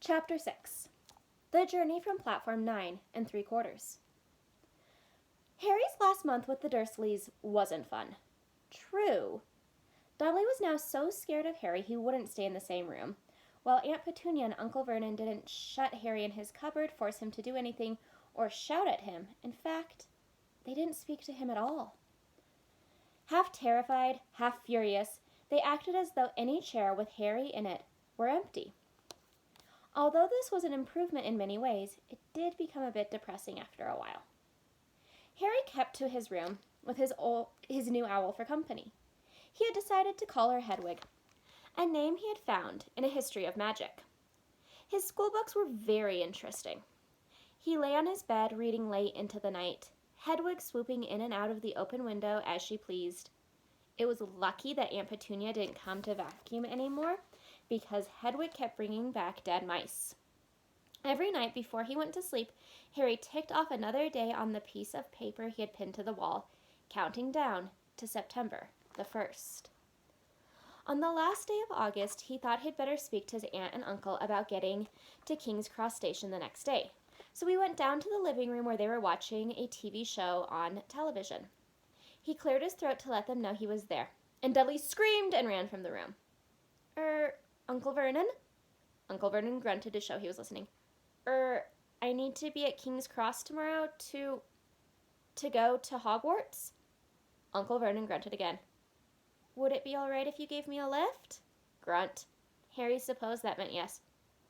Chapter 6. The Journey from Platform 9 3/4. Harry's last month with the Dursleys wasn't fun. True. Dudley was now so scared of Harry he wouldn't stay in the same room, while Aunt Petunia and Uncle Vernon didn't shut Harry in his cupboard, force him to do anything, or shout at him. In fact, they didn't speak to him at all. Half terrified, half furious, they acted as though any chair with Harry in it were empty. Although this was an improvement in many ways, it did become a bit depressing after a while. Harry kept to his room with his new owl for company. He had decided to call her Hedwig, a name he had found in a history of magic. His schoolbooks were very interesting. He lay on his bed reading late into the night, Hedwig swooping in and out of the open window as she pleased. It was lucky that Aunt Petunia didn't come to vacuum anymore, because Hedwig kept bringing back dead mice. Every night before he went to sleep, Harry ticked off another day on the piece of paper he had pinned to the wall, counting down to September the 1st. On the last day of August, he thought he'd better speak to his aunt and uncle about getting to King's Cross Station the next day. So he went down to the living room where they were watching a TV show on television. He cleared his throat to let them know he was there, and Dudley screamed and ran from the room. Uncle Vernon? Uncle Vernon grunted to show he was listening. I need to be at King's Cross tomorrow to go to Hogwarts? Uncle Vernon grunted again. Would it be all right if you gave me a lift? Grunt. Harry supposed that meant yes.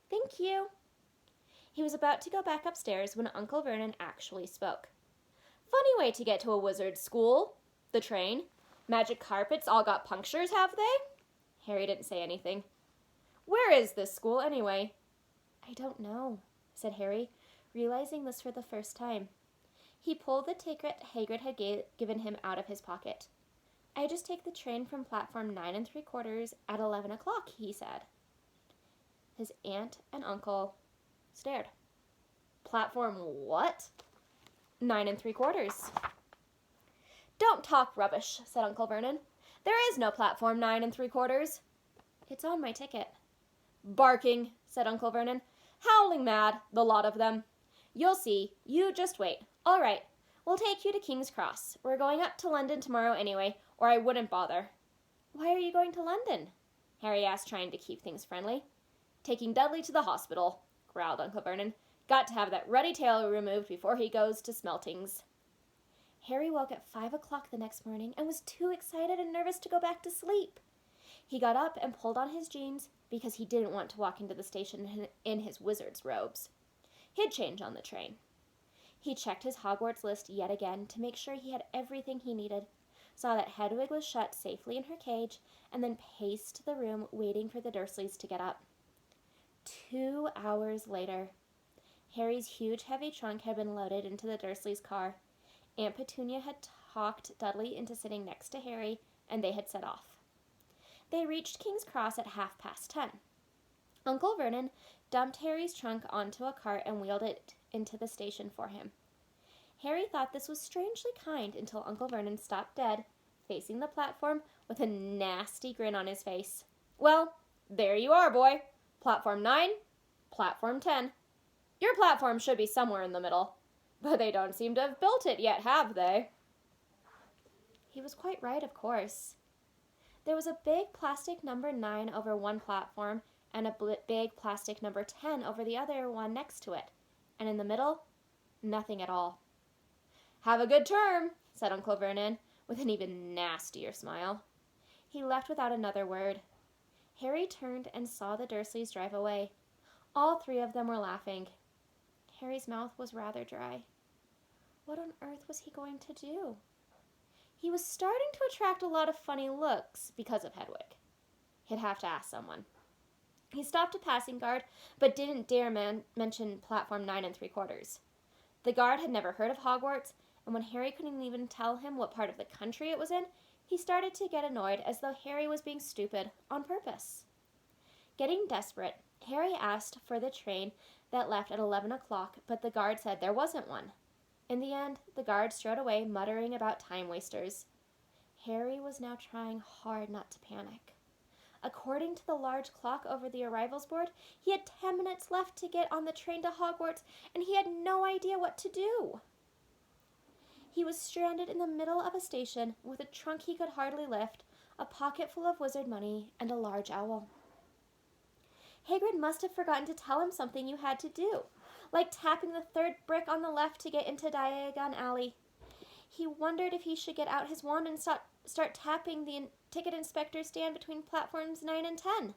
Thank you. He was about to go back upstairs when Uncle Vernon actually spoke. Funny way to get to a wizard's school. The train. Magic carpets all got punctures, have they? Harry didn't say anything. Where is this school, anyway? I don't know, said Harry, realizing this for the first time. He pulled the ticket Hagrid had given him out of his pocket. I just take the train from platform 9 3/4 at 11 o'clock, he said. His aunt and uncle stared. Platform what? 9 3/4. Don't talk rubbish, said Uncle Vernon. There is no platform 9 3/4. It's on my ticket. Barking, said Uncle Vernon. Howling mad, the lot of them. You'll see. You just wait. All right, we'll take you to King's Cross. We're going up to London tomorrow anyway, or I wouldn't bother. Why are you going to London? Harry asked, trying to keep things friendly. Taking Dudley to the hospital, growled Uncle Vernon. Got to have that ruddy tail removed before he goes to Smeltings. Harry woke at 5 o'clock the next morning and was too excited and nervous to go back to sleep. He got up and pulled on his jeans because he didn't want to walk into the station in his wizard's robes. He'd change on the train. He checked his Hogwarts list yet again to make sure he had everything he needed, saw that Hedwig was shut safely in her cage, and then paced to the room waiting for the Dursleys to get up. 2 hours later, Harry's huge heavy trunk had been loaded into the Dursleys' car. Aunt Petunia had talked Dudley into sitting next to Harry, and they had set off. They reached King's Cross at 10:30. Uncle Vernon dumped Harry's trunk onto a cart and wheeled it into the station for him. Harry thought this was strangely kind until Uncle Vernon stopped dead, facing the platform with a nasty grin on his face. Well, there you are, boy. Platform 9, platform 10. Your platform should be somewhere in the middle, but they don't seem to have built it yet, have they? He was quite right, of course. There was a big plastic number 9 over one platform and a big plastic number 10 over the other one next to it. And in the middle, nothing at all. Have a good term, said Uncle Vernon, with an even nastier smile. He left without another word. Harry turned and saw the Dursleys drive away. All 3 of them were laughing. Harry's mouth was rather dry. What on earth was he going to do? He was starting to attract a lot of funny looks because of Hedwig. He'd have to ask someone. He stopped a passing guard, but didn't dare mention platform 9 3/4. The guard had never heard of Hogwarts, and when Harry couldn't even tell him what part of the country it was in, he started to get annoyed, as though Harry was being stupid on purpose. Getting desperate, Harry asked for the train that left at 11 o'clock, but the guard said there wasn't one. In the end, the guard strode away, muttering about time wasters. Harry was now trying hard not to panic. According to the large clock over the arrivals board, he had 10 minutes left to get on the train to Hogwarts, and he had no idea what to do. He was stranded in the middle of a station with a trunk he could hardly lift, a pocket full of wizard money, and a large owl. Hagrid must have forgotten to tell him something you had to do, like tapping the third brick on the left to get into Diagon Alley. He wondered if he should get out his wand and start tapping the ticket inspector stand between platforms 9 and 10.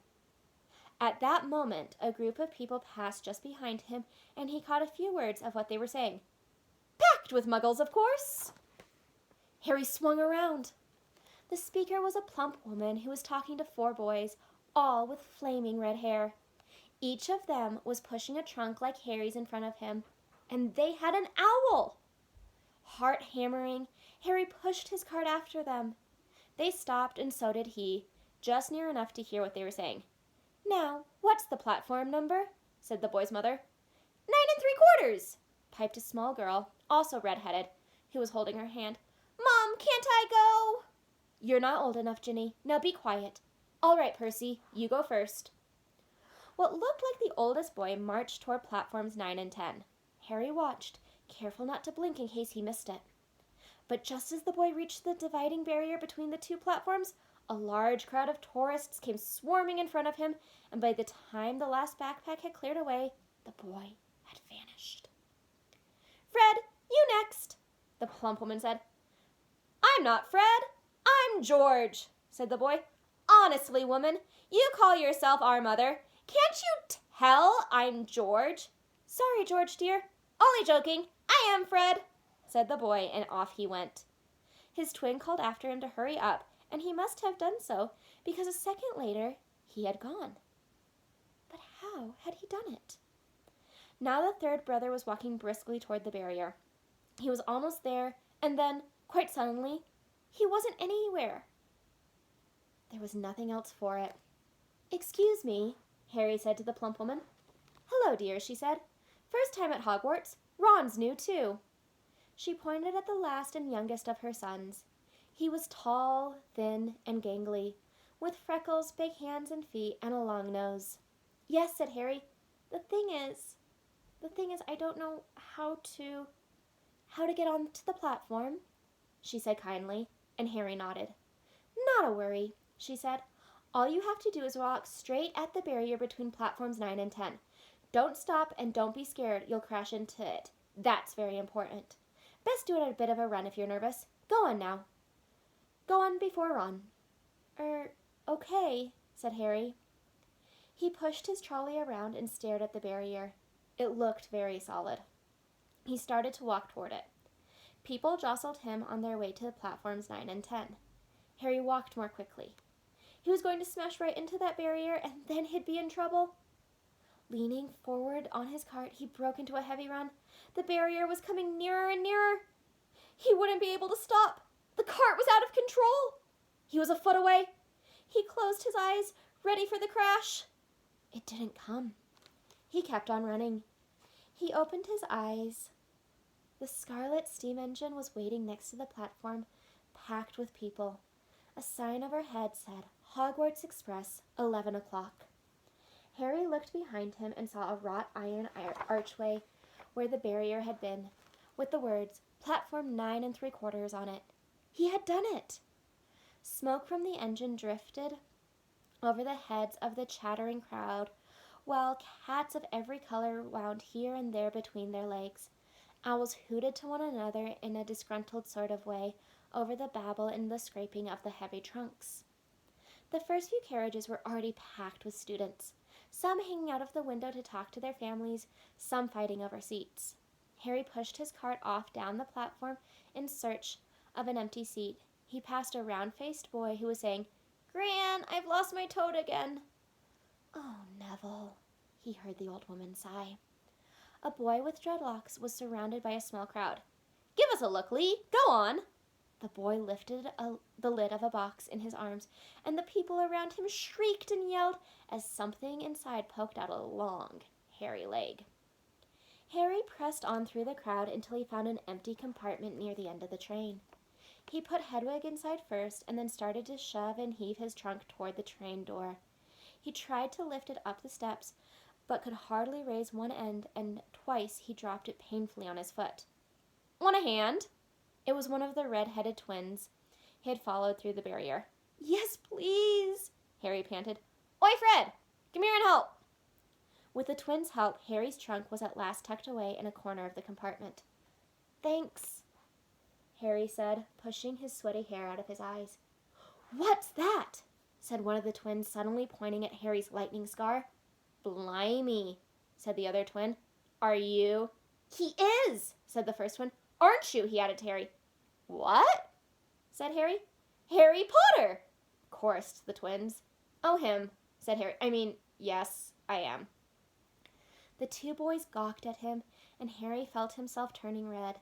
At that moment, a group of people passed just behind him, and he caught a few words of what they were saying. "Packed with muggles, of course!" Harry swung around. The speaker was a plump woman who was talking to 4 boys, all with flaming red hair. Each of them was pushing a trunk like Harry's in front of him, and they had an owl! Heart hammering, Harry pushed his cart after them. They stopped, and so did he, just near enough to hear what they were saying. "Now, what's the platform number?" said the boy's mother. 9 3/4, piped a small girl, also red-headed, who was holding her hand. "Mom, can't I go?" "You're not old enough, Ginny. Now be quiet. All right, Percy, you go first." What looked like the oldest boy marched toward platforms 9 and 10. Harry watched, careful not to blink in case he missed it. But just as the boy reached the dividing barrier between the 2 platforms, a large crowd of tourists came swarming in front of him, and by the time the last backpack had cleared away, the boy had vanished. "Fred, you next," the plump woman said. "I'm not Fred. I'm George," said the boy. "Honestly, woman, you call yourself our mother. Can't you tell I'm George?" "Sorry, George, dear. Only joking. I am Fred," said the boy, and off he went. His twin called after him to hurry up, and he must have done so, because a second later he had gone. But how had he done it? Now the third brother was walking briskly toward the barrier. He was almost there, and then, quite suddenly, he wasn't anywhere. There was nothing else for it. "Excuse me," Harry said to the plump woman. "Hello, dear," she said. "First time at Hogwarts. Ron's new, too." She pointed at the last and youngest of her sons. He was tall, thin, and gangly, with freckles, big hands and feet, and a long nose. "Yes," said Harry. The thing is, I don't know how to get onto the platform," she said kindly, and Harry nodded. "Not a worry," she said. "All you have to do is walk straight at the barrier between platforms 9 and 10. Don't stop and don't be scared you'll crash into it. That's very important. Best do it at a bit of a run if you're nervous. Go on now. Go on before Ron." Okay," said Harry. He pushed his trolley around and stared at the barrier. It looked very solid. He started to walk toward it. People jostled him on their way to the platforms 9 and 10. Harry walked more quickly. He was going to smash right into that barrier, and then he'd be in trouble. Leaning forward on his cart, he broke into a heavy run. The barrier was coming nearer and nearer. He wouldn't be able to stop. The cart was out of control. He was a foot away. He closed his eyes, ready for the crash. It didn't come. He kept on running. He opened his eyes. The Scarlet steam engine was waiting next to the platform, packed with people. A sign overhead said, "Hogwarts Express, 11 o'clock." Harry looked behind him and saw a wrought iron archway where the barrier had been, with the words, "Platform 9 3/4" on it. He had done it! Smoke from the engine drifted over the heads of the chattering crowd, while cats of every color wound here and there between their legs. Owls hooted to one another in a disgruntled sort of way over the babble and the scraping of the heavy trunks. The first few carriages were already packed with students, some hanging out of the window to talk to their families, some fighting over seats. Harry pushed his cart off down the platform in search of an empty seat. He passed a round-faced boy who was saying, "Gran, I've lost my toad again." "Oh, Neville," he heard the old woman sigh. A boy with dreadlocks was surrounded by a small crowd. "Give us a look, Lee. Go on." The boy lifted the lid of a box in his arms, and the people around him shrieked and yelled as something inside poked out a long, hairy leg. Harry pressed on through the crowd until he found an empty compartment near the end of the train. He put Hedwig inside first and then started to shove and heave his trunk toward the train door. He tried to lift it up the steps, but could hardly raise one end, and twice he dropped it painfully on his foot. "Want a hand?" It was one of the red-headed twins. He had followed through the barrier. "Yes, please," Harry panted. "Oi, Fred! Come here and help!" With the twins' help, Harry's trunk was at last tucked away in a corner of the compartment. "Thanks," Harry said, pushing his sweaty hair out of his eyes. "What's that?" said one of the twins, suddenly pointing at Harry's lightning scar. "Blimey," said the other twin. "Are you—" "He is," said the first one. "Aren't you?" he added to Harry. "What?" said Harry. "Harry Potter," chorused the twins. "Oh, him," said Harry. Yes, I am." The two boys gawked at him, and Harry felt himself turning red.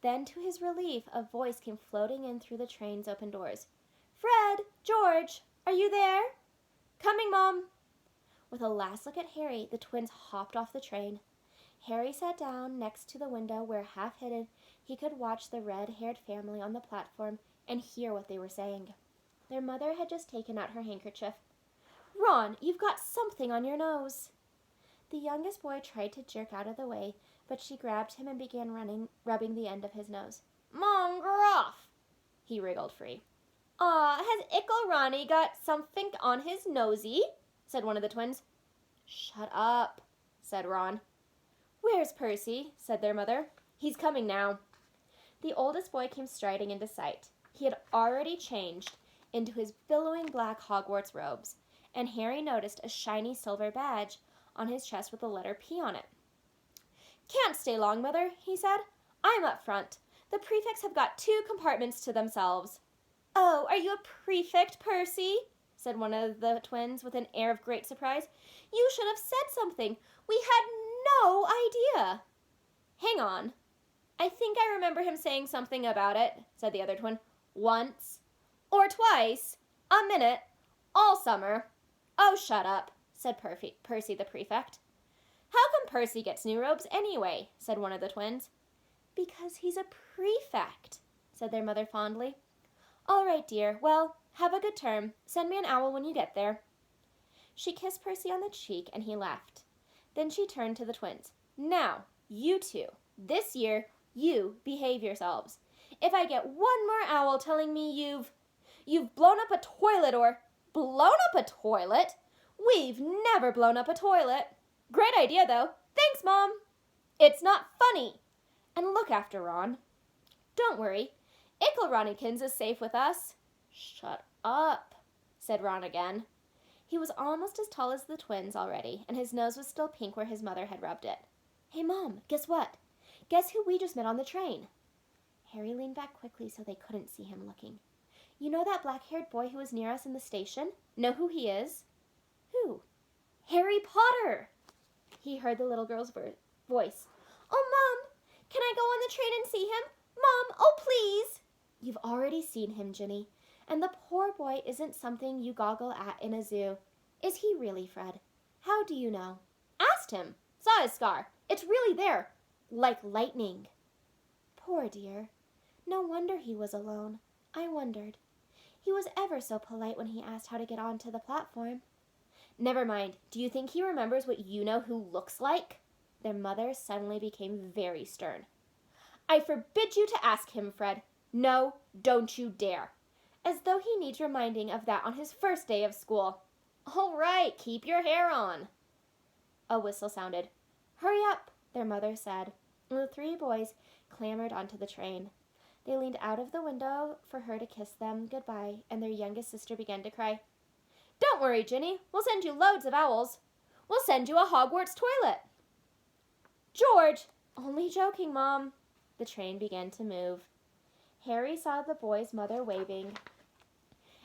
Then, to his relief, a voice came floating in through the train's open doors. "Fred! George! Are you there?" "Coming, Mom." With a last look at Harry, the twins hopped off the train. Harry sat down next to the window where, half hidden, he could watch the red-haired family on the platform and hear what they were saying. Their mother had just taken out her handkerchief. "Ron, you've got something on your nose." The youngest boy tried to jerk out of the way, but she grabbed him and began rubbing the end of his nose. "Mom, gruff!" He wriggled free. "Aw, has Ickle Ronnie got something on his nosy?" said one of the twins. "Shut up," said Ron. "Where's Percy?" said their mother. "He's coming now." The oldest boy came striding into sight. He had already changed into his billowing black Hogwarts robes, and Harry noticed a shiny silver badge on his chest with the letter P on it. "Can't stay long, Mother," he said. "I'm up front. The prefects have got 2 compartments to themselves." "Oh, are you a prefect, Percy?" said one of the twins with an air of great surprise. "You should have said something. We had no idea." "Hang on. I think I remember him saying something about it," said the other twin. "Once. Or twice. A minute. All summer." "Oh, shut up," said Percy the prefect. "How come Percy gets new robes anyway?" said one of the twins. "Because he's a prefect," said their mother fondly. "All right, dear. Well, have a good term. Send me an owl when you get there." She kissed Percy on the cheek, and he laughed. Then she turned to the twins. "Now, you two, this year, you behave yourselves. If I get one more owl telling me you've blown up a toilet or—" "Blown up a toilet? We've never blown up a toilet. Great idea, though. Thanks, Mom." "It's not funny. And look after Ron." "Don't worry. Ickle Ronnikins is safe with us." "Shut up," said Ron again. He was almost as tall as the twins already, and his nose was still pink where his mother had rubbed it. "Hey, Mom, guess what? Guess who we just met on the train?" Harry leaned back quickly so they couldn't see him looking. "You know that black-haired boy who was near us in the station? Know who he is?" "Who?" "Harry Potter!" He heard the little girl's voice. "Oh, Mom, can I go on the train and see him? Mom, oh, please!" "You've already seen him, Ginny. And the poor boy isn't something you goggle at in a zoo. Is he really, Fred? How do you know?" "Asked him. Saw his scar. It's really there. Like lightning." "Poor dear. No wonder he was alone. I wondered. He was ever so polite when he asked how to get onto the platform." "Never mind. Do you think he remembers what you know who looks like?" Their mother suddenly became very stern. "I forbid you to ask him, Fred. No, don't you dare. As though he needs reminding of that on his first day of school." "All right, keep your hair on." A whistle sounded. "Hurry up," their mother said, and the 3 boys clambered onto the train. They leaned out of the window for her to kiss them goodbye, and their youngest sister began to cry. "Don't worry, Ginny. We'll send you loads of owls. We'll send you a Hogwarts toilet." "George!" "Only joking, Mom." The train began to move. Harry saw the boys' mother waving,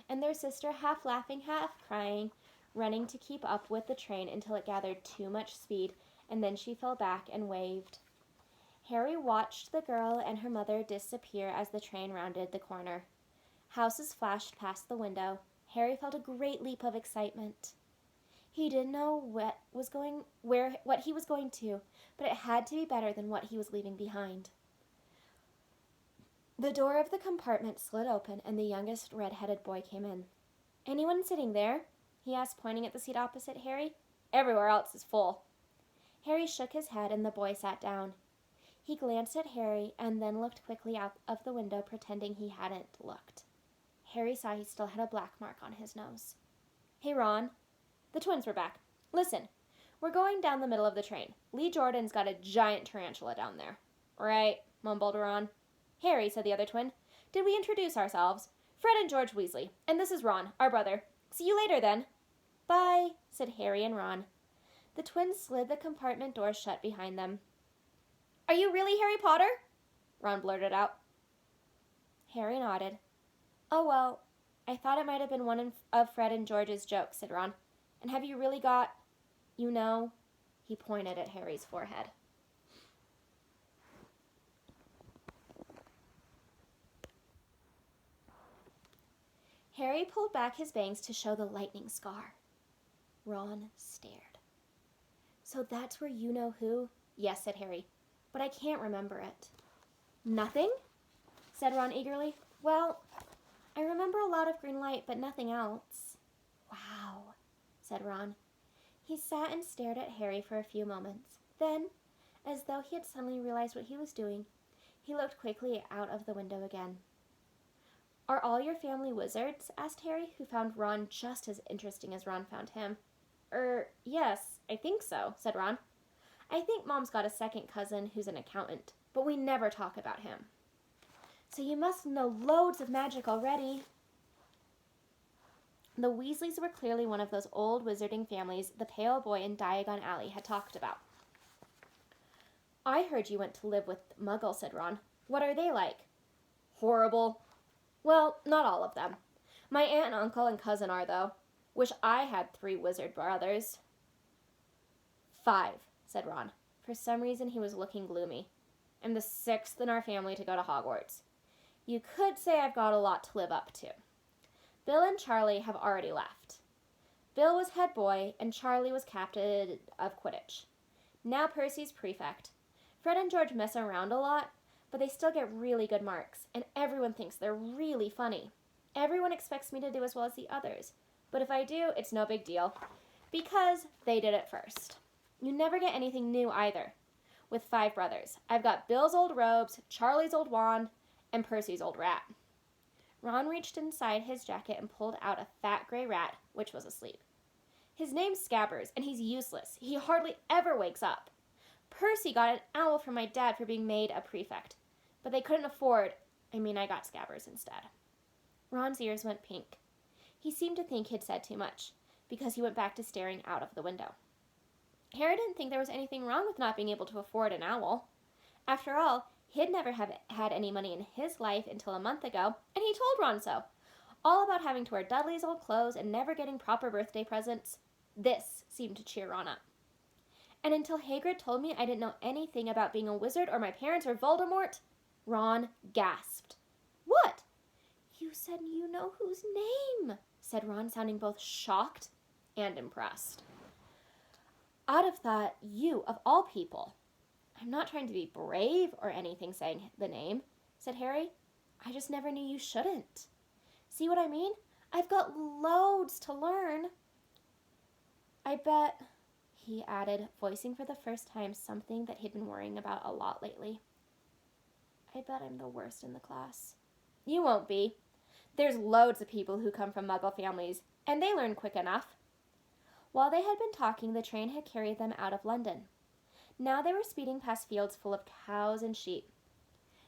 and their sister half laughing, half crying, running to keep up with the train until it gathered too much speed, and then she fell back and waved. Harry watched the girl and her mother disappear as the train rounded the corner. Houses flashed past the window. Harry felt a great leap of excitement. He didn't know what he was going to, but it had to be better than what he was leaving behind. The door of the compartment slid open and the youngest red-headed boy came in. "Anyone sitting there?" he asked, pointing at the seat opposite Harry. "Everywhere else is full." Harry shook his head and the boy sat down. He glanced at Harry and then looked quickly out of the window, pretending he hadn't looked. Harry saw he still had a black mark on his nose. "Hey, Ron." The twins were back. "Listen, we're going down the middle of the train. Lee Jordan's got a giant tarantula down there." "Right," mumbled Ron. "Harry," said the other twin, "did we introduce ourselves? Fred and George Weasley, and this is Ron, our brother. See you later, then." "Bye," said Harry and Ron. The twins slid the compartment door shut behind them. "Are you really Harry Potter?" Ron blurted out. Harry nodded. "Oh, well, I thought it might have been one of Fred and George's jokes," said Ron. "And have you really got, you know?" He pointed at Harry's forehead. Harry pulled back his bangs to show the lightning scar. Ron stared. "So that's where you know who?" "Yes," said Harry, "but I can't remember it." "Nothing?" said Ron eagerly. "Well, I remember a lot of green light, but nothing else." "Wow," said Ron. He sat and stared at Harry for a few moments. Then, as though he had suddenly realized what he was doing, he looked quickly out of the window again. "Are all your family wizards?" asked Harry, who found Ron just as interesting as Ron found him. Yes, I think so," said Ron. "I think Mom's got a second cousin who's an accountant, but we never talk about him." "So you must know loads of magic already." The Weasleys were clearly one of those old wizarding families the pale boy in Diagon Alley had talked about. "I heard you went to live with Muggles," said Ron. "What are they like?" "Horrible." "Well, not all of them. My aunt and uncle and cousin are, though. Wish I had 3 wizard brothers." "5, said Ron. For some reason he was looking gloomy. "I'm the 6th in our family to go to Hogwarts. You could say I've got a lot to live up to. Bill and Charlie have already left. Bill was head boy and Charlie was captain of Quidditch. Now Percy's prefect. Fred and George mess around a lot, but they still get really good marks, and everyone thinks they're really funny. Everyone expects me to do as well as the others, but if I do, it's no big deal, because they did it first. You never get anything new either. With 5 brothers, I've got Bill's old robes, Charlie's old wand, and Percy's old rat." Ron reached inside his jacket and pulled out a fat gray rat, which was asleep. "His name's Scabbers, and he's useless. He hardly ever wakes up. Percy got an owl from my dad for being made a prefect, but they couldn't afford, I got Scabbers instead." Ron's ears went pink. He seemed to think he'd said too much, because he went back to staring out of the window. Harry didn't think there was anything wrong with not being able to afford an owl. After all, he'd never had any money in his life until a month ago, and he told Ron so. All about having to wear Dudley's old clothes and never getting proper birthday presents. This seemed to cheer Ron up. "And until Hagrid told me I didn't know anything about being a wizard or my parents or Voldemort," Ron gasped. "What?" "You said you know whose name," said Ron, sounding both shocked and impressed. "I'd have thought you, of all people." "I'm not trying to be brave or anything saying the name," said Harry. "I just never knew you shouldn't. See what I mean? I've got loads to learn. I bet," he added, voicing for the first time something that he'd been worrying about a lot lately, "I bet I'm the worst in the class." "You won't be. There's loads of people who come from Muggle families, and they learn quick enough." While they had been talking, the train had carried them out of London. Now they were speeding past fields full of cows and sheep.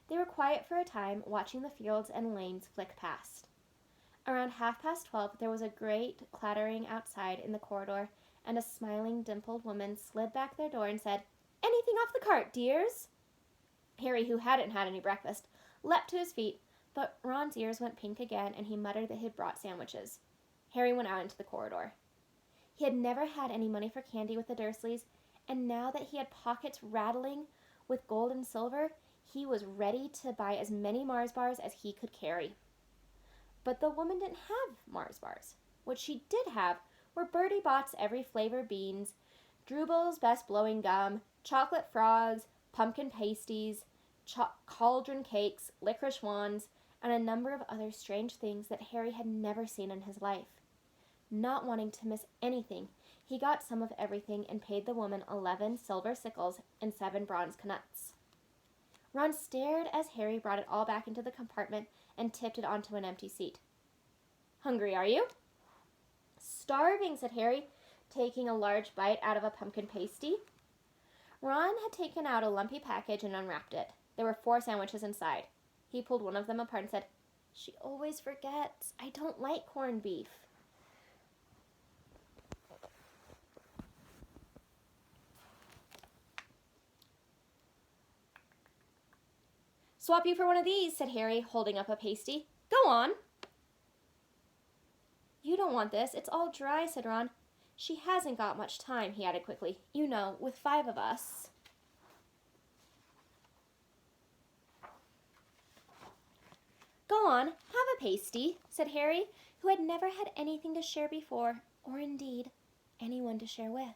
They were quiet for a time, watching the fields and lanes flick past. Around 12:30, there was a great clattering outside in the corridor, and a smiling, dimpled woman slid back their door and said, "Anything off the cart, dears?" Harry, who hadn't had any breakfast, leapt to his feet, but Ron's ears went pink again, and he muttered that he'd brought sandwiches. Harry went out into the corridor. He had never had any money for candy with the Dursleys, and now that he had pockets rattling with gold and silver, he was ready to buy as many Mars bars as he could carry. But the woman didn't have Mars bars. What she did have were Bertie Bott's every flavor beans, Drubel's best blowing gum, chocolate frogs, pumpkin pasties, cauldron cakes, licorice wands, and a number of other strange things that Harry had never seen in his life. Not wanting to miss anything, he got some of everything and paid the woman 11 silver sickles and 7 bronze knuts. Ron stared as Harry brought it all back into the compartment and tipped it onto an empty seat. "Hungry, are you?" "Starving," said Harry, taking a large bite out of a pumpkin pasty. Ron had taken out a lumpy package and unwrapped it. There were 4 sandwiches inside. He pulled one of them apart and said, "She always forgets. I don't like corned beef." "Swap you for one of these," said Harry, holding up a pasty. "Go on." "You don't want this. It's all dry," said Ron. "She hasn't got much time," he added quickly. "You know, with 5 of us." "Go on, have a pasty," said Harry, who had never had anything to share before, or indeed, anyone to share with.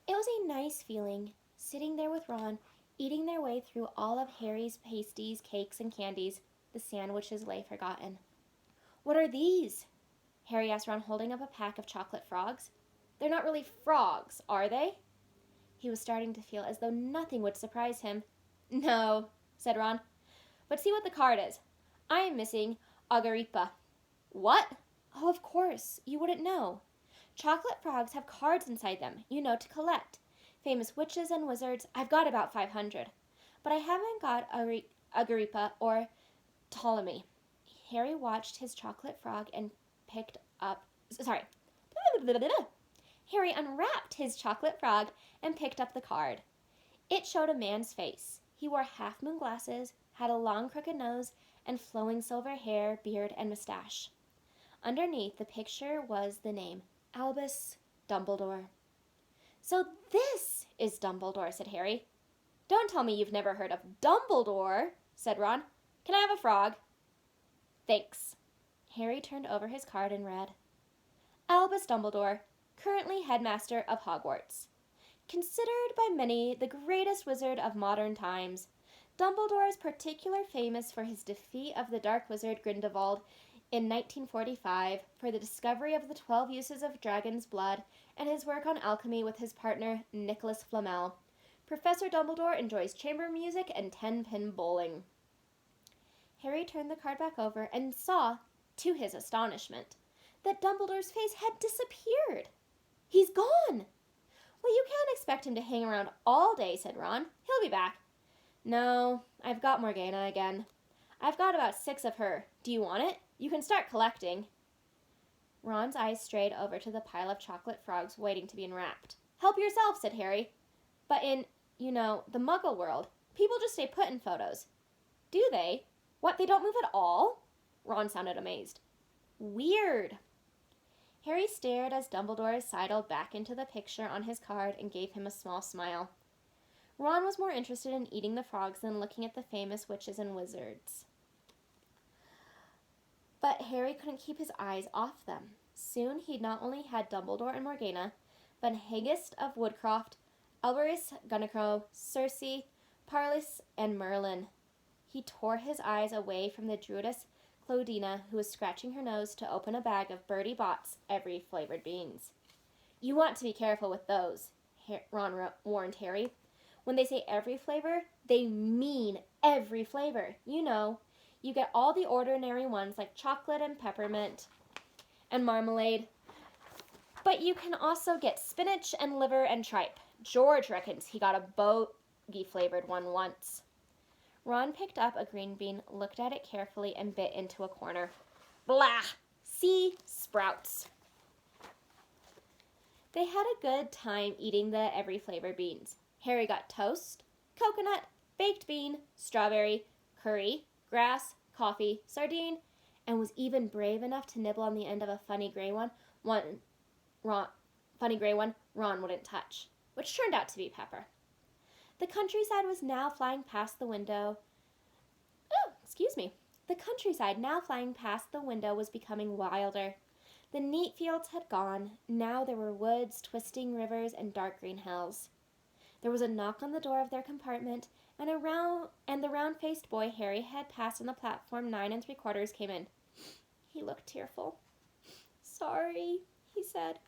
It was a nice feeling, sitting there with Ron, eating their way through all of Harry's pasties, cakes, and candies. The sandwiches lay forgotten. "What are these?" Harry asked Ron, holding up a pack of chocolate frogs. "They're not really frogs, are they?" He was starting to feel as though nothing would surprise him. "No," said Ron. "But see what the card is. I am missing Agaripa." "What?" "Oh, of course. You wouldn't know. Chocolate frogs have cards inside them, you know, to collect. Famous witches and wizards. I've got about 500. But I haven't got Agaripa or Ptolemy." Harry watched his chocolate frog and picked up... Sorry. Harry unwrapped his chocolate frog and picked up the card. It showed a man's face. He wore half-moon glasses, had a long crooked nose, and flowing silver hair, beard, and mustache. Underneath the picture was the name, Albus Dumbledore. "So this is Dumbledore," said Harry. "Don't tell me you've never heard of Dumbledore," said Ron. "Can I have a frog?" "Thanks." Harry turned over his card and read, "Albus Dumbledore, currently headmaster of Hogwarts. Considered by many the greatest wizard of modern times, Dumbledore is particularly famous for his defeat of the Dark Wizard Grindelwald in 1945, for the discovery of the 12 uses of dragon's blood, and his work on alchemy with his partner Nicholas Flamel. Professor Dumbledore enjoys chamber music and 10-pin bowling." Harry turned the card back over and saw, to his astonishment, that Dumbledore's face had disappeared. "He's gone!" "Well, you can't expect him to hang around all day," said Ron. "He'll be back." "No, I've got Morgana again. I've got about 6 of her. Do you want it? You can start collecting." Ron's eyes strayed over to the pile of chocolate frogs waiting to be unwrapped. "Help yourself," said Harry. "But in, the Muggle world, people just stay put in photos." "Do they? What, they don't move at all?" Ron sounded amazed. "Weird." Harry stared as Dumbledore sidled back into the picture on his card and gave him a small smile. Ron was more interested in eating the frogs than looking at the famous witches and wizards. But Harry couldn't keep his eyes off them. Soon he'd not only had Dumbledore and Morgana, but Hagist of Woodcroft, Alberius Gunnicrow, Circe, Parlis, and Merlin. He tore his eyes away from the druidess Claudina, who was scratching her nose to open a bag of Bertie Bott's every flavored beans. "You want to be careful with those," Ron warned Harry. "When they say every flavor, they mean every flavor. You get all the ordinary ones like chocolate and peppermint and marmalade, but you can also get spinach and liver and tripe. George reckons he got a bogey-flavored one once." Ron picked up a green bean, looked at it carefully, and bit into a corner. "Blah! See? Sprouts." They had a good time eating the every flavor beans. Harry got toast, coconut, baked bean, strawberry, curry, grass, coffee, sardine, and was even brave enough to nibble on the end of a funny gray one Ron wouldn't touch, which turned out to be pepper. The countryside now flying past the window was becoming wilder. The neat fields had gone. Now there were woods, twisting rivers, and dark green hills. There was a knock on the door of their compartment, and the round-faced boy Harry had passed on the platform 9 3/4 came in. He looked tearful. "Sorry," he said,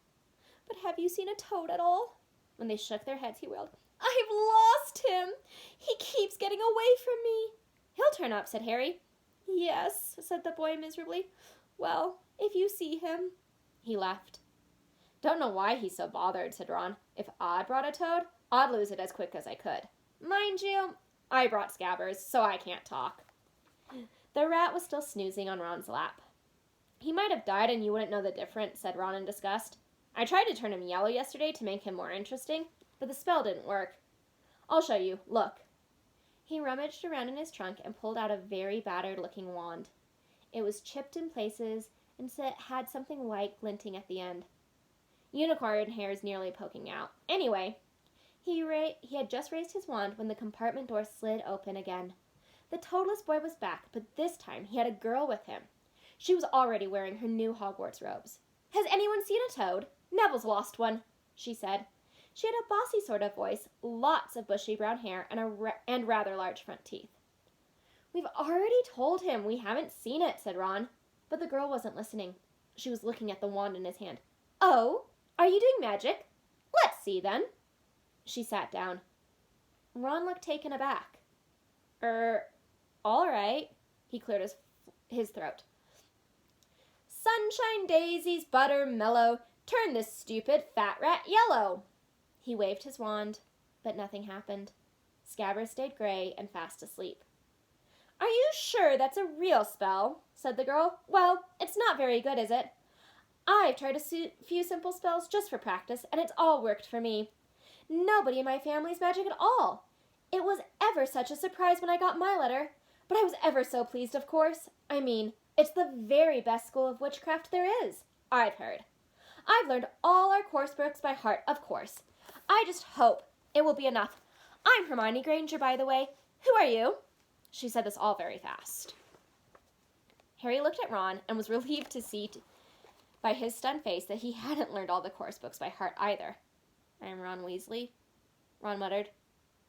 "but have you seen a toad at all?" When they shook their heads, he wailed, "I've lost him! He keeps getting away from me." "He'll turn up," said Harry. "Yes," said the boy miserably. "Well, if you see him." He left. "Don't know why he's so bothered," said Ron. "If I'd brought a toad, I'd lose it as quick as I could. Mind you, I brought Scabbers, so I can't talk." The rat was still snoozing on Ron's lap. "He might have died and you wouldn't know the difference," said Ron in disgust. "I tried to turn him yellow yesterday to make him more interesting, but the spell didn't work. I'll show you. Look." He rummaged around in his trunk and pulled out a very battered-looking wand. It was chipped in places and had something white glinting at the end. Unicorn hairs nearly poking out. Anyway, he had just raised his wand when the compartment door slid open again. The toadless boy was back, but this time he had a girl with him. She was already wearing her new Hogwarts robes. "Has anyone seen a toad? Neville's lost one," she said. She had a bossy sort of voice, lots of bushy brown hair, and rather large front teeth. "We've already told him we haven't seen it," said Ron. But the girl wasn't listening. She was looking at the wand in his hand. "Oh, are you doing magic? Let's see, then." She sat down. Ron looked taken aback. All right." He cleared his throat. "Sunshine daisies, butter mellow, turn this stupid fat rat yellow." He waved his wand, but nothing happened. Scabbers stayed gray and fast asleep. "Are you sure that's a real spell?" said the girl. "Well, it's not very good, is it? I've tried a few simple spells just for practice, and it's all worked for me. Nobody in my family's magic at all. It was ever such a surprise when I got my letter, but I was ever so pleased, of course. I mean, it's the very best school of witchcraft there is, I've heard. I've learned all our course books by heart, of course. I just hope it will be enough. I'm Hermione Granger, by the way. Who are you?" She said this all very fast. Harry looked at Ron and was relieved to see by his stunned face that he hadn't learned all the course books by heart either. "I'm Ron Weasley," Ron muttered.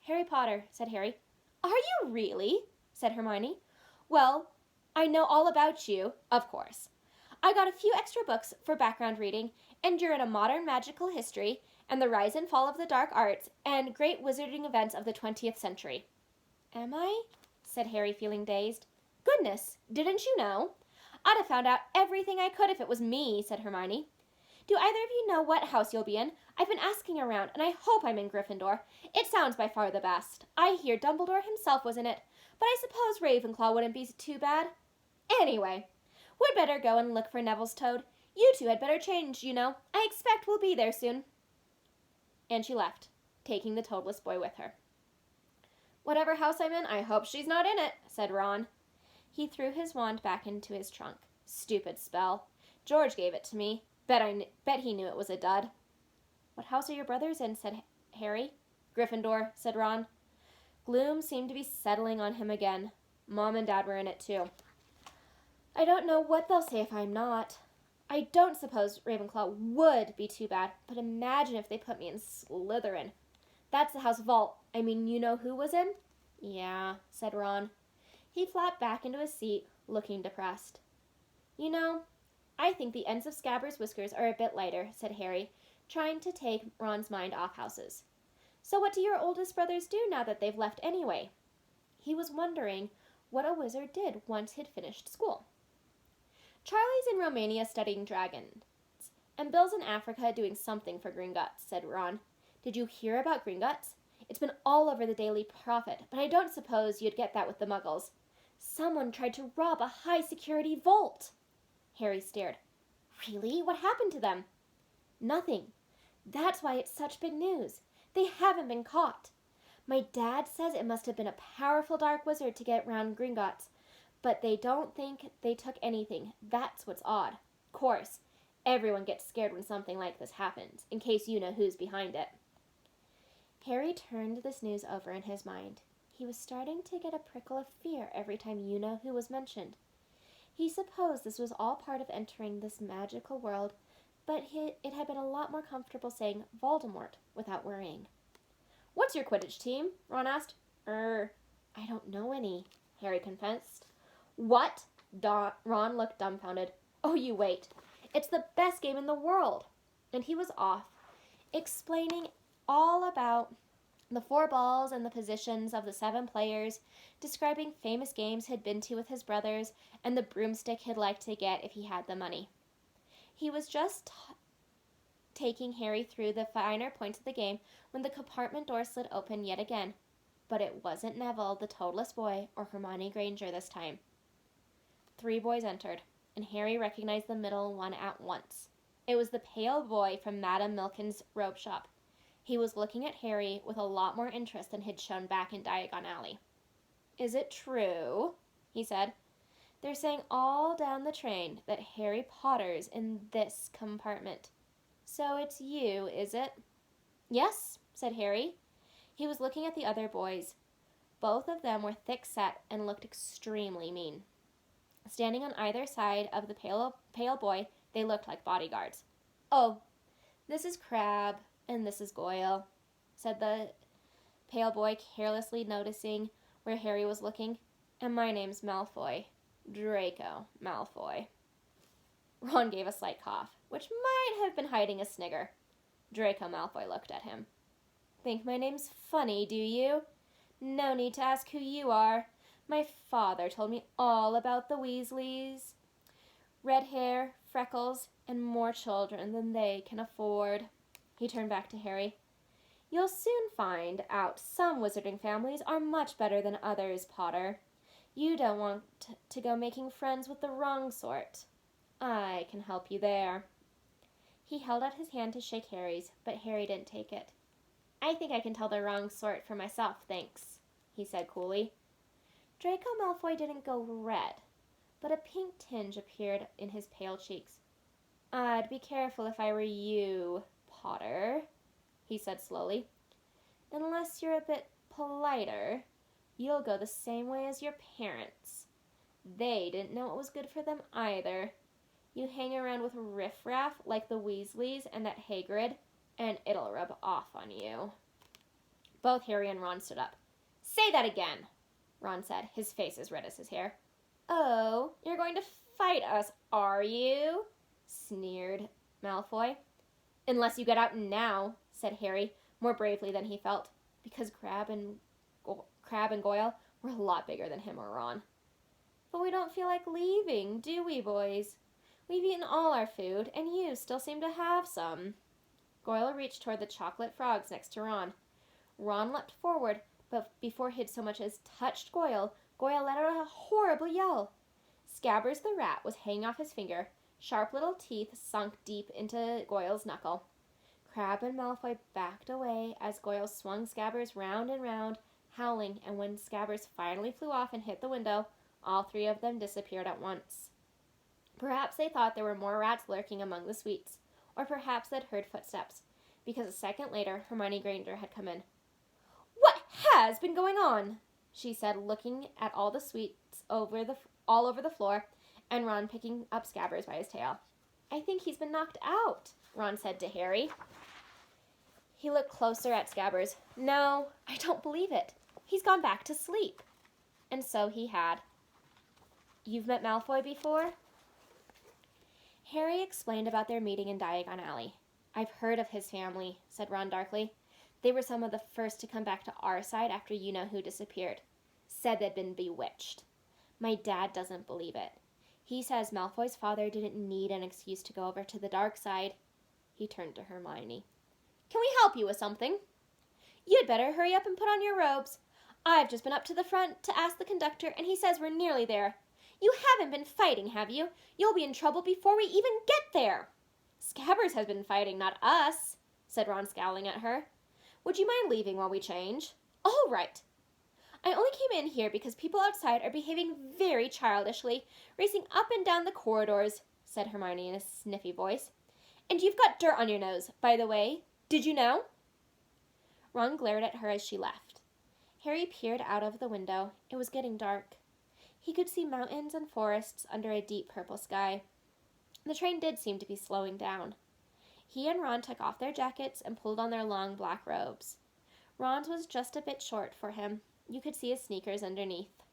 "Harry Potter," said Harry. "Are you really?" said Hermione. "Well, I know all about you, of course. I got a few extra books for background reading, and you're in a modern magical history, and the rise and fall of the dark arts, and great wizarding events of the 20th century. "Am I?" said Harry, feeling dazed. "Goodness, didn't you know? I'd have found out everything I could if it was me," said Hermione. "Do either of you know what house you'll be in? I've been asking around, and I hope I'm in Gryffindor. It sounds by far the best. I hear Dumbledore himself was in it, but I suppose Ravenclaw wouldn't be too bad. Anyway, we'd better go and look for Neville's toad. You two had better change, you know. I expect we'll be there soon." And she left, taking the toadless boy with her. "Whatever house I'm in, I hope she's not in it," said Ron. He threw his wand back into his trunk. "Stupid spell. George gave it to me. Bet he knew it was a dud." "What house are your brothers in?" said Harry. "Gryffindor," said Ron. Gloom seemed to be settling on him again. Mom and Dad were in it too. "I don't know what they'll say if I'm not. I don't suppose Ravenclaw would be too bad, but imagine if they put me in Slytherin. That's the house you know who was in?" "Yeah," said Ron. He flopped back into his seat, looking depressed. "You know, I think the ends of Scabbers' whiskers are a bit lighter," said Harry, trying to take Ron's mind off houses. "So what do your oldest brothers do now that they've left anyway?" He was wondering what a wizard did once he'd finished school. "Charlie's in Romania studying dragons, and Bill's in Africa doing something for Gringotts," said Ron. "Did you hear about Gringotts? It's been all over the Daily Prophet, but I don't suppose you'd get that with the Muggles. Someone tried to rob a high-security vault." Harry stared. "Really? What happened to them?" "Nothing. That's why it's such big news. They haven't been caught. My dad says it must have been a powerful dark wizard to get round Gringotts, but they don't think they took anything. That's what's odd. Of course, everyone gets scared when something like this happens, in case you know who's behind it." Harry turned this news over in his mind. He was starting to get a prickle of fear every time you know who was mentioned. He supposed this was all part of entering this magical world, but it had been a lot more comfortable saying Voldemort without worrying. "What's your Quidditch team?" Ron asked. I don't know any, Harry confessed. What? Ron looked dumbfounded. Oh, you wait. It's the best game in the world. And he was off, explaining all about the 4 balls and the positions of the 7 players, describing famous games he'd been to with his brothers, and the broomstick he'd like to get if he had the money. He was just taking Harry through the finer points of the game when the compartment door slid open yet again. But it wasn't Neville, the toadless boy, or Hermione Granger this time. 3 boys entered, and Harry recognized the middle one at once. It was the pale boy from Madame Milkin's robe shop. He was looking at Harry with a lot more interest than he'd shown back in Diagon Alley. Is it true? He said. They're saying all down the train that Harry Potter's in this compartment. So it's you, is it? Yes, said Harry. He was looking at the other boys. Both of them were thick-set and looked extremely mean. Standing on either side of the pale boy, they looked like bodyguards. Oh, this is Crabbe, and this is Goyle, said the pale boy, carelessly noticing where Harry was looking. And my name's Malfoy. Draco Malfoy. Ron gave a slight cough, which might have been hiding a snigger. Draco Malfoy looked at him. Think my name's funny, do you? No need to ask who you are. My father told me all about the Weasleys. Red hair, freckles, and more children than they can afford. He turned back to Harry. You'll soon find out some wizarding families are much better than others, Potter. You don't want to go making friends with the wrong sort. I can help you there. He held out his hand to shake Harry's, but Harry didn't take it. I think I can tell the wrong sort for myself, thanks, he said coolly. Draco Malfoy didn't go red, but a pink tinge appeared in his pale cheeks. I'd be careful if I were you, Potter, he said slowly. Unless you're a bit politer, you'll go the same way as your parents. They didn't know what was good for them either. You hang around with riffraff like the Weasleys and that Hagrid, and it'll rub off on you. Both Harry and Ron stood up. Say that again, Ron said, his face as red as his hair. Oh, you're going to fight us, are you? Sneered Malfoy. Unless you get out now, said Harry, more bravely than he felt, because Crabbe and Goyle were a lot bigger than him or Ron. But we don't feel like leaving, do we, boys? We've eaten all our food, and you still seem to have some. Goyle reached toward the chocolate frogs next to Ron. Ron leapt forward, but before he'd so much as touched Goyle, Goyle let out a horrible yell. Scabbers the rat was hanging off his finger. Sharp little teeth sunk deep into Goyle's knuckle. Crabbe and Malfoy backed away as Goyle swung Scabbers round and round, howling, and when Scabbers finally flew off and hit the window, all 3 of them disappeared at once. Perhaps they thought there were more rats lurking among the sweets, or perhaps they'd heard footsteps, because a second later Hermione Granger had come in. What has been going on? She said, looking at all the sweets all over the floor, and Ron picking up Scabbers by his tail. I think he's been knocked out, Ron said to Harry. He looked closer at Scabbers. No, I don't believe it. He's gone back to sleep. And so he had. You've met Malfoy before? Harry explained about their meeting in Diagon Alley. I've heard of his family, said Ron darkly. They were some of the first to come back to our side after you-know-who disappeared. Said they'd been bewitched. My dad doesn't believe it. He says Malfoy's father didn't need an excuse to go over to the dark side. He turned to Hermione. Can we help you with something? You'd better hurry up and put on your robes. I've just been up to the front to ask the conductor, and he says we're nearly there. You haven't been fighting, have you? You'll be in trouble before we even get there. Scabbers has been fighting, not us, said Ron, scowling at her. Would you mind leaving while we change? All right. I only came in here because people outside are behaving very childishly, racing up and down the corridors, said Hermione in a sniffy voice. And you've got dirt on your nose, by the way. Did you know? Ron glared at her as she left. Harry peered out of the window. It was getting dark. He could see mountains and forests under a deep purple sky. The train did seem to be slowing down. He and Ron took off their jackets and pulled on their long black robes. Ron's was just a bit short for him, You could see his sneakers underneath.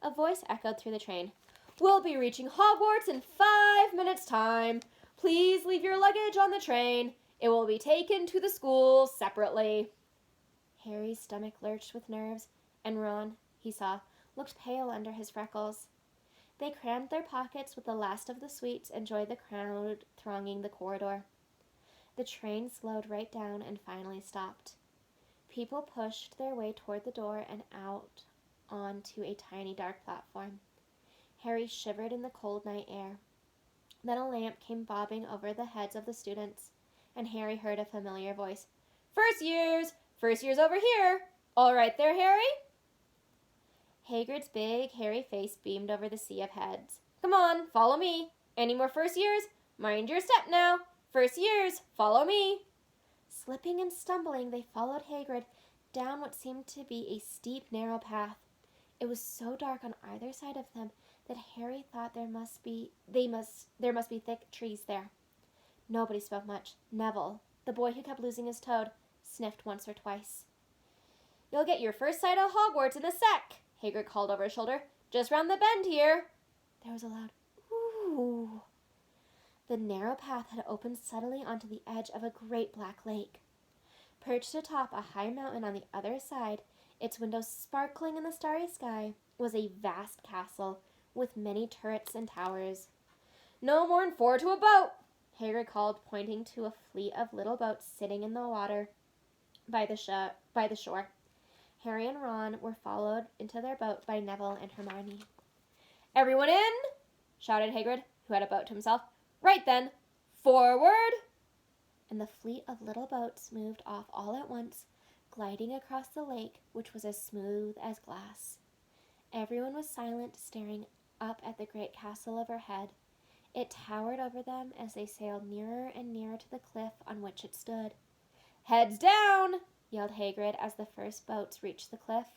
A voice echoed through the train. "We'll be reaching Hogwarts in 5 minutes' time. Please leave your luggage on the train. It will be taken to the school separately." Harry's stomach lurched with nerves, and Ron, he saw, looked pale under his freckles. They crammed their pockets with the last of the sweets and joined the crowd thronging the corridor. The train slowed right down and finally stopped. People pushed their way toward the door and out onto a tiny dark platform. Harry shivered in the cold night air. Then a lamp came bobbing over the heads of the students, and Harry heard a familiar voice. "First years! First years over here! All right there, Harry?" Hagrid's big, hairy face beamed over the sea of heads. "Come on, follow me. Any more first years? Mind your step now. First years, follow me." Slipping and stumbling, they followed Hagrid down what seemed to be a steep, narrow path. It was so dark on either side of them that Harry thought there must be thick trees there. Nobody spoke much. Neville, the boy who kept losing his toad, sniffed once or twice. "You'll get your first sight of Hogwarts in a sec," Hagrid called over his shoulder. "Just round the bend here." There was a loud "ooh." The narrow path had opened suddenly onto the edge of a great black lake. Perched atop a high mountain on the other side, its windows sparkling in the starry sky, was a vast castle with many turrets and towers. "No more'n 4 to a boat," Hagrid called, pointing to a fleet of little boats sitting in the water by the shore. Harry and Ron were followed into their boat by Neville and Hermione. "Everyone in!" shouted Hagrid, who had a boat to himself. "Right then, forward!" And the fleet of little boats moved off all at once, gliding across the lake, which was as smooth as glass. Everyone was silent, staring up at the great castle overhead. It towered over them as they sailed nearer and nearer to the cliff on which it stood. "Heads down!" yelled Hagrid as the first boats reached the cliff.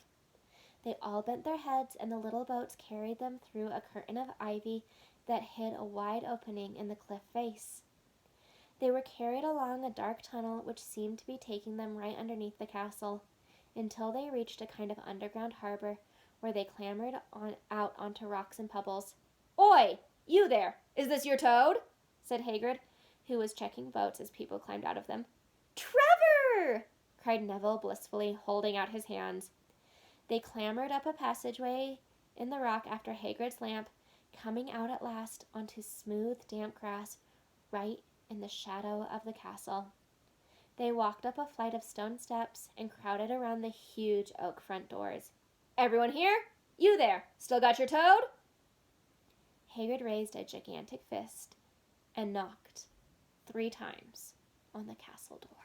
They all bent their heads, and the little boats carried them through a curtain of ivy that hid a wide opening in the cliff face. They were carried along a dark tunnel which seemed to be taking them right underneath the castle, until they reached a kind of underground harbor where they clambered out onto rocks and pebbles. "Oi! You there! Is this your toad?" said Hagrid, who was checking boats as people climbed out of them. "Trevor!" cried Neville blissfully, holding out his hands. They clambered up a passageway in the rock after Hagrid's lamp, coming out at last onto smooth, damp grass right in the shadow of the castle. They walked up a flight of stone steps and crowded around the huge oak front doors. "Everyone here? You there! Still got your toad?" Hagrid raised a gigantic fist and knocked 3 times on the castle door.